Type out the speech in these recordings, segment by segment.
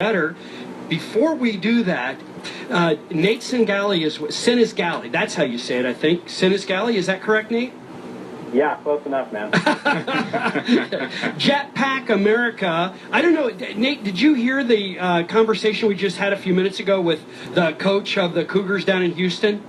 better. Before we do that, Nate Sinisgali, that's how you say it, I think. Sinisgali, is that correct, Nate? Yeah, close enough, man. Jetpack America. I don't know, Nate, did you hear the conversation we just had a few minutes ago with the coach of the Cougars down in Houston?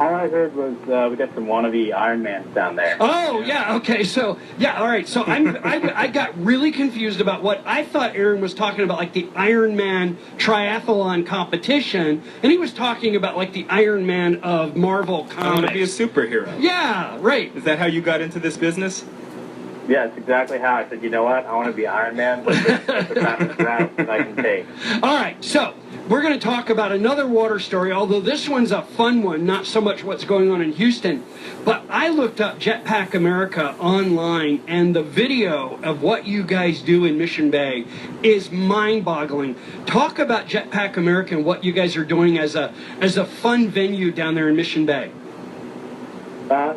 All I heard was we got some wannabe Ironmans down there. Oh, yeah, okay. So, yeah, all right. So I got really confused about what I thought Aaron was talking about, like the Ironman triathlon competition, and he was talking about like the Ironman of Marvel Comics. I want to be a superhero. Yeah, right. Is that how you got into this business? Yeah, it's exactly how I said, you know what, I want to be Iron Man. That's the fastest route that I can take. All right, so we're going to talk about another water story, although this one's a fun one, not so much what's going on in Houston. But I looked up Jetpack America online, and the video of what you guys do in Mission Bay is mind-boggling. Talk about Jetpack America and what you guys are doing as a fun venue down there in Mission Bay.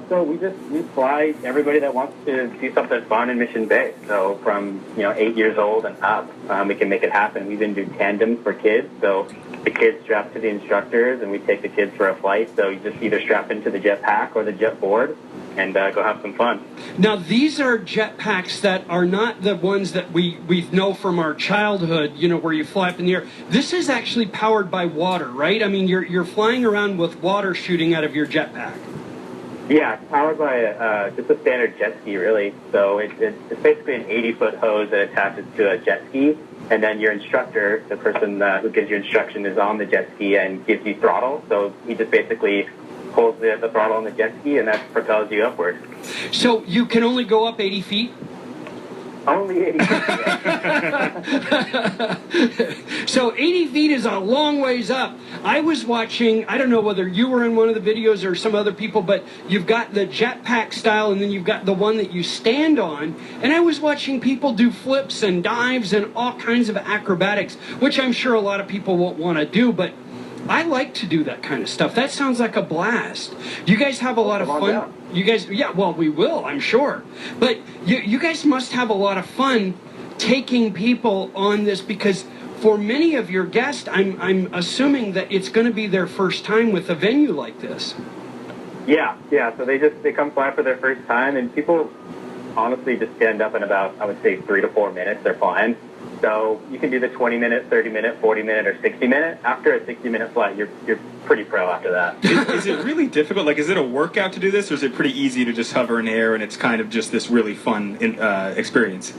So we fly everybody that wants to do something fun in Mission Bay. So from 8 years old and up, we can make it happen. We even do tandems for kids. So the kids strap to the instructors, and we take the kids for a flight. So you just either strap into the jetpack or the jet board and go have some fun. Now, these are jetpacks that are not the ones that we know from our childhood, where you fly up in the air. This is actually powered by water, right? I mean, you're flying around with water shooting out of your jetpack. Yeah, it's powered by just a standard jet ski, really. So it's basically an 80-foot hose that attaches to a jet ski, and then your instructor, the person who gives you instruction, is on the jet ski and gives you throttle. So he just basically pulls the throttle on the jet ski, and that propels you upward. So you can only go up 80 feet? Only 80 feet. So 80 feet is a long ways up. I was watching, I don't know whether you were in one of the videos or some other people, but you've got the jetpack style, and then you've got the one that you stand on. And I was watching people do flips and dives and all kinds of acrobatics, which I'm sure a lot of people won't want to do, but I like to do that kind of stuff. That sounds like a blast. You guys have a lot of fun. Down. You guys, yeah, well, we will, I'm sure. But you guys must have a lot of fun taking people on this, because for many of your guests, I'm assuming that it's going to be their first time with a venue like this. Yeah. So they come fly for their first time, and people honestly just stand up in about, I would say, 3 to 4 minutes they're flying. So you can do the 20-minute, 30-minute, 40-minute, or 60-minute. After a 60-minute flight, you're pretty pro after that. Is it really difficult? Like, is it a workout to do this, or is it pretty easy to just hover in air and it's kind of just this really fun experience?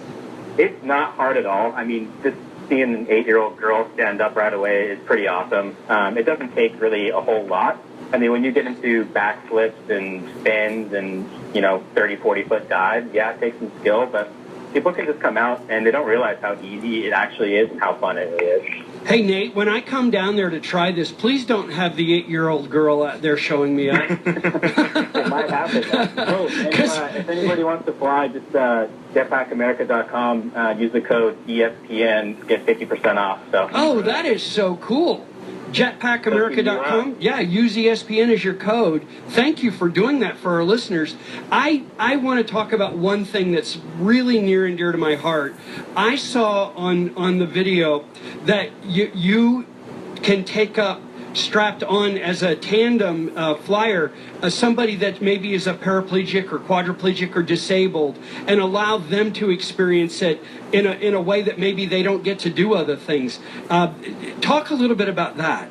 It's not hard at all. I mean, just seeing an 8-year-old girl stand up right away is pretty awesome. It doesn't take really a whole lot. I mean, when you get into backflips and spins and, 30, 40-foot dives, yeah, it takes some skill, but people can just come out and they don't realize how easy it actually is and how fun it really is. Hey, Nate, when I come down there to try this, please don't have the 8-year-old girl out there showing me up. It might happen. If anybody wants to fly, just jetpackamerica.com, use the code ESPN, get 50% off. So. Oh, that is so cool. Jetpackamerica.com. Yeah, use ESPN as your code. Thank you for doing that for our listeners. I want to talk about one thing that's really near and dear to my heart. I saw on the video that you can take up, strapped on as a tandem flyer, somebody that maybe is a paraplegic or quadriplegic or disabled, and allow them to experience it in a way that maybe they don't get to do other things. Talk a little bit about that.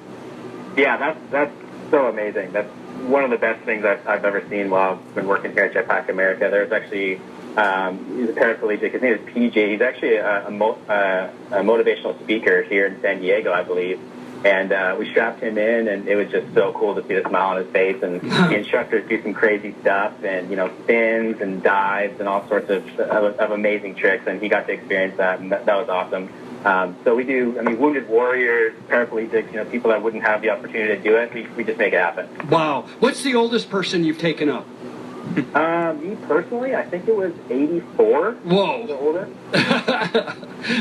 Yeah, that's so amazing. That's one of the best things I've ever seen while I've been working here at Jetpack America. There's actually he's a paraplegic. His name is PJ. He's actually a motivational speaker here in San Diego, I believe. And we strapped him in, and it was just so cool to see the smile on his face. And the instructors do some crazy stuff, and spins and dives and all sorts of amazing tricks. And he got to experience that, and that was awesome. So we do, wounded warriors, paraplegics, people that wouldn't have the opportunity to do it. We just make it happen. Wow. What's the oldest person you've taken up? Me personally, I think it was 84. Whoa. The oldest.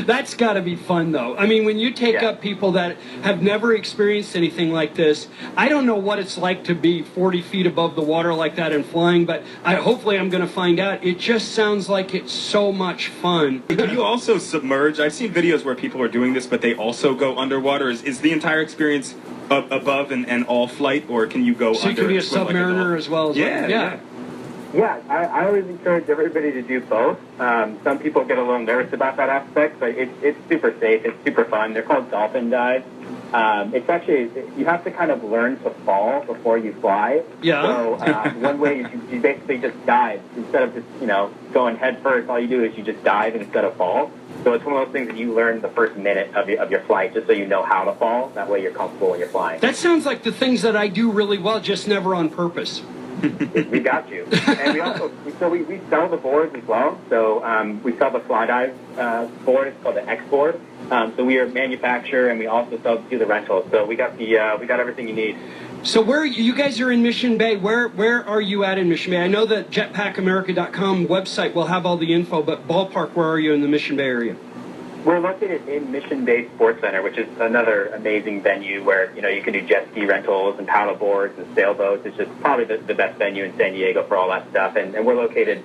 That's got to be fun, though. I mean, when you take up people that have never experienced anything like this, I don't know what it's like to be 40 feet above the water like that and flying, but hopefully I'm going to find out. It just sounds like it's so much fun. Can you also submerge? I've seen videos where people are doing this, but they also go underwater. Is the entire experience above and all flight, or can you go so under? you can be a swim like submariner as well as Yeah. Yeah, I always encourage everybody to do both. Some people get a little nervous about that aspect, but it's super safe. It's super fun. They're called dolphin dives. It's actually, you have to kind of learn to fall before you fly. Yeah. So one way is you basically just dive. Instead of just, going head first, all you do is you just dive instead of fall. So it's one of those things that you learn the first minute of your flight, just so you know how to fall. That way you're comfortable when you're flying. That sounds like the things that I do really well, just never on purpose. We got you. And we also, we sell the boards as well. So we sell the fly dive board. It's called the X board. So we are a manufacturer, and we also do the rentals. So we got everything you need. So where you guys are in Mission Bay? Where are you at in Mission Bay? I know that jetpackamerica.com website will have all the info, but ballpark, where are you in the Mission Bay area? We're located in Mission Bay Sports Center, which is another amazing venue where, you can do jet ski rentals and paddle boards and sailboats. It's just probably the best venue in San Diego for all that stuff. And we're located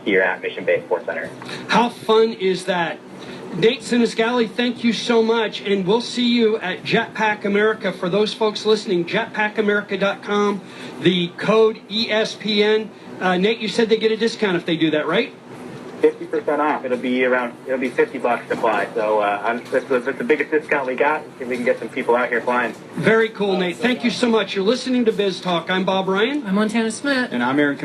here at Mission Bay Sports Center. How fun is that? Nate Sinisgalli, thank you so much. And we'll see you at Jetpack America. For those folks listening, jetpackamerica.com, the code ESPN. Nate, you said they get a discount if they do that, right? 50% off. It'll be $50 to fly. So it's the biggest discount we got. See if we can get some people out here flying. Very cool, Nate. Thank you so much. You're listening to Biz Talk. I'm Bob Ryan. I'm Montana Smith. And I'm Aaron